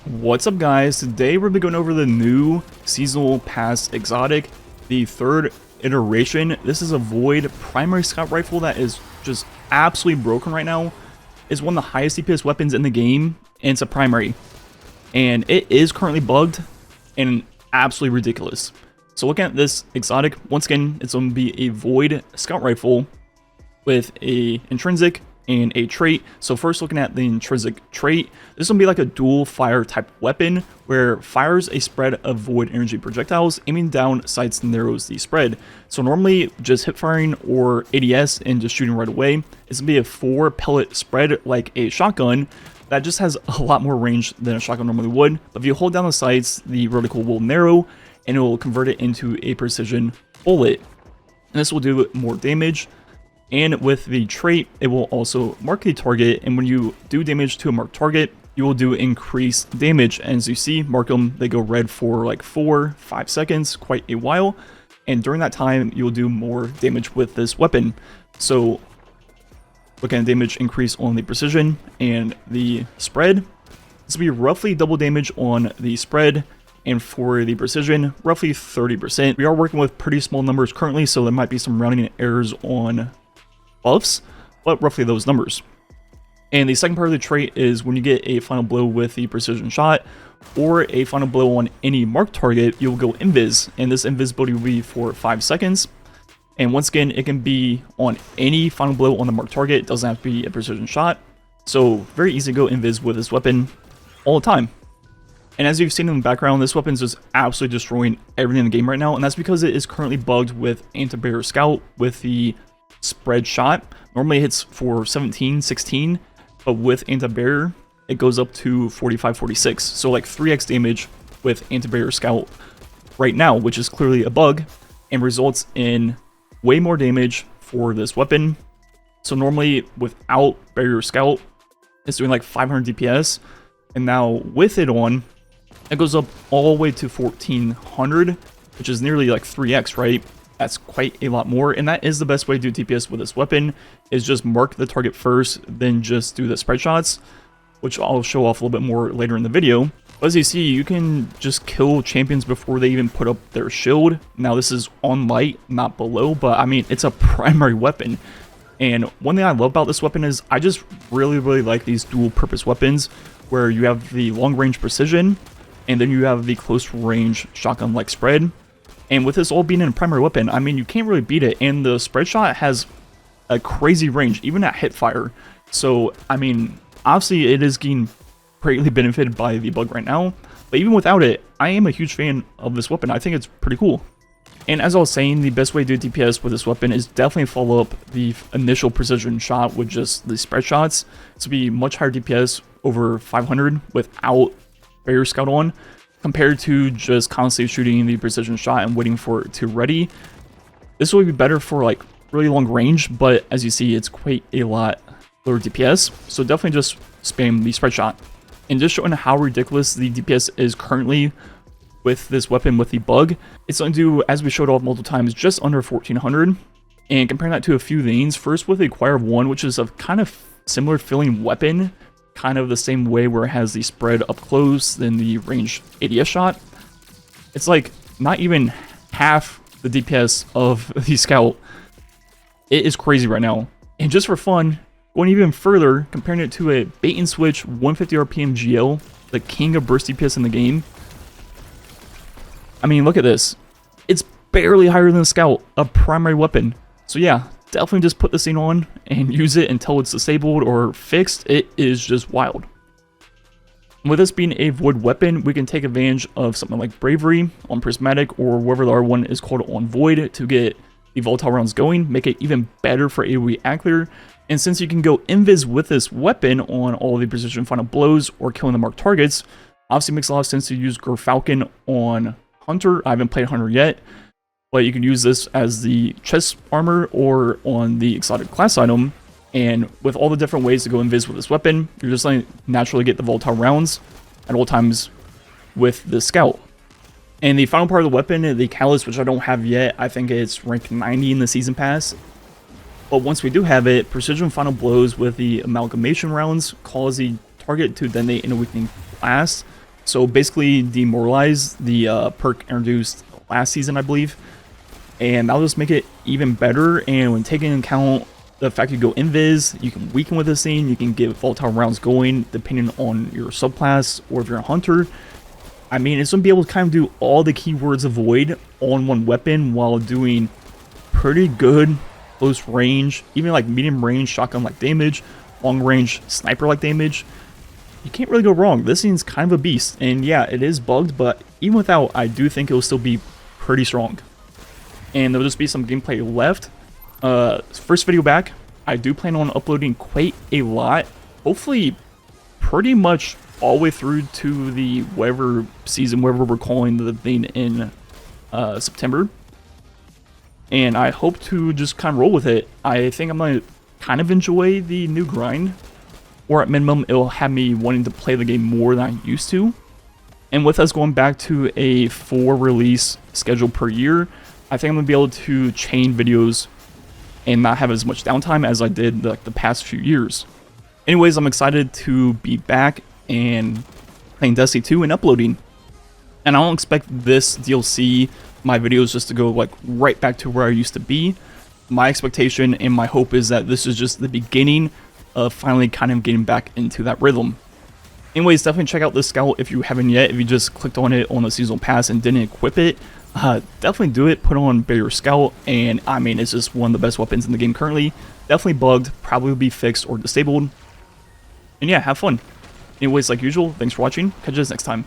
What's up, guys? Today we're going to be going over the new seasonal pass exotic, the third iteration. This is a Void primary scout rifle that is just absolutely broken right now. It's one of the highest DPS weapons in the game, and it's a primary. And it is currently bugged and absolutely ridiculous. So looking at this exotic, once again, it's going to be a Void scout rifle with a intrinsic and a trait. So first, looking at the intrinsic trait, this will be like a dual fire type weapon where fires a spread of void energy projectiles, aiming down sights narrows the spread. So normally just hip firing or ADS and just shooting right away. It's gonna be a 4 pellet spread like a shotgun that just has a lot more range than a shotgun normally would. But if you hold down the sights, the vertical will narrow and it will convert it into a precision bullet. And this will do more damage. And with the trait, it will also mark a target, and when you do damage to a marked target, you will do increased damage. And as you see, mark them, they go red for like 4-5 seconds, quite a while, and during that time, you'll do more damage with this weapon. So, looking at damage increase on the precision and the spread, this will be roughly double damage on the spread, and for the precision, roughly 30%. We are working with pretty small numbers currently, so there might be some rounding errors on buffs, but roughly those numbers. And the second part of the trait is when you get a final blow with the precision shot or a final blow on any marked target, you'll go invis, and this invisibility will be for 5 seconds. And once again, it can be on any final blow on the marked target. It doesn't have to be a precision shot. So very easy to go invis with this weapon all the time. And as you've seen in the background, this weapon is just absolutely destroying everything in the game right now, and that's because it is currently bugged with anti-barrier scout with the spread shot. Normally it hits for 17, 16, but with anti-barrier, it goes up to 45, 46. So like 3x damage with anti-barrier scout right now, which is clearly a bug and results in way more damage for this weapon. So normally without barrier scout, it's doing like 500 DPS, and now with it on, it goes up all the way to 1400, which is nearly like 3x, right? That's quite a lot more, and that is the best way to do DPS with this weapon, is just mark the target first, then just do the spread shots, which I'll show off a little bit more later in the video. But as you see, you can just kill champions before they even put up their shield. Now this is on light, not below, but I mean, it's a primary weapon. And one thing I love about this weapon is I just really like these dual purpose weapons where you have the long range precision, and then you have the close range shotgun like spread. And with this all being in a primary weapon, I mean, you can't really beat it. And the spread shot has a crazy range, even at hip fire. So, I mean, obviously it is getting greatly benefited by the bug right now. But even without it, I am a huge fan of this weapon. I think it's pretty cool. And as I was saying, the best way to do DPS with this weapon is definitely follow up the initial precision shot with just the spread shots. This will be much higher DPS, over 500 without barrier scout on, compared to just constantly shooting the precision shot and waiting for it to ready. This will be better for like really long range, but as you see, it's quite a lot lower DPS. So definitely just spam the spread shot. And just showing how ridiculous the DPS is currently with this weapon with the bug, it's going to do, as we showed off multiple times, just under 1400. And comparing that to a few things, first with the Acquire of 1, which is a kind of similar feeling weapon, kind of the same way where it has the spread up close, then the range ADS shot. It's like not even half the DPS of the scout. It is crazy right now. And just for fun, going even further, comparing it to a bait and switch 150 RPM GL, the king of burst DPS in the game. I mean, look at this. It's barely higher than the scout, a primary weapon. So yeah, definitely just put this thing on and use it until it's disabled or fixed. It is just wild. With this being a void weapon, we can take advantage of something like Bravery on Prismatic or whatever the R1 is called on Void to get the volatile rounds going, make it even better for AoE Ackler. And since you can go invis with this weapon on all the precision final blows or killing the marked targets, obviously makes a lot of sense to use Gerfalcon on Hunter. I haven't played Hunter yet, but you can use this as the chest armor or on the exotic class item. And with all the different ways to go invis with this weapon, you're just going to naturally get the volatile rounds at all times with the scout. And the final part of the weapon, the Catalyst, which I don't have yet, I think it's rank 90 in the season pass. But once we do have it, precision final blows with the amalgamation rounds cause the target to detonate in a weakening blast. So basically demoralize the perk introduced last season, I believe. And that'll just make it even better. And when taking into account the fact you go invis, you can weaken with this thing, you can get volatile rounds going depending on your subclass or if you're a hunter. I mean, it's going to be able to kind of do all the keywords of Void on one weapon while doing pretty good close range, even like medium range shotgun like damage, long range sniper like damage. You can't really go wrong. This thing's kind of a beast, and yeah, it is bugged, but even without, I do think it will still be pretty strong. And there'll just be some gameplay left. First video back, I do plan on uploading quite a lot, hopefully pretty much all the way through to the whatever season, whatever we're calling the thing in September. And I hope to just kind of roll with it. I think I'm going to kind of enjoy the new grind, or at minimum, it'll have me wanting to play the game more than I used to. And with us going back to a 4 release schedule per year, I think I'm going to be able to chain videos and not have as much downtime as I did the past few years. Anyways, I'm excited to be back and playing Destiny 2 and uploading. And I don't expect this DLC, my videos, just to go like right back to where I used to be. My expectation and my hope is that this is just the beginning of finally kind of getting back into that rhythm. Anyways, definitely check out this scout if you haven't yet. If you just clicked on it on the seasonal pass and didn't equip it, definitely do it. Put on Barrier Scout, and I mean, it's just one of the best weapons in the game currently. Definitely bugged, probably will be fixed or disabled. And yeah, have fun. Anyways, like usual, thanks for watching. Catch you guys next time.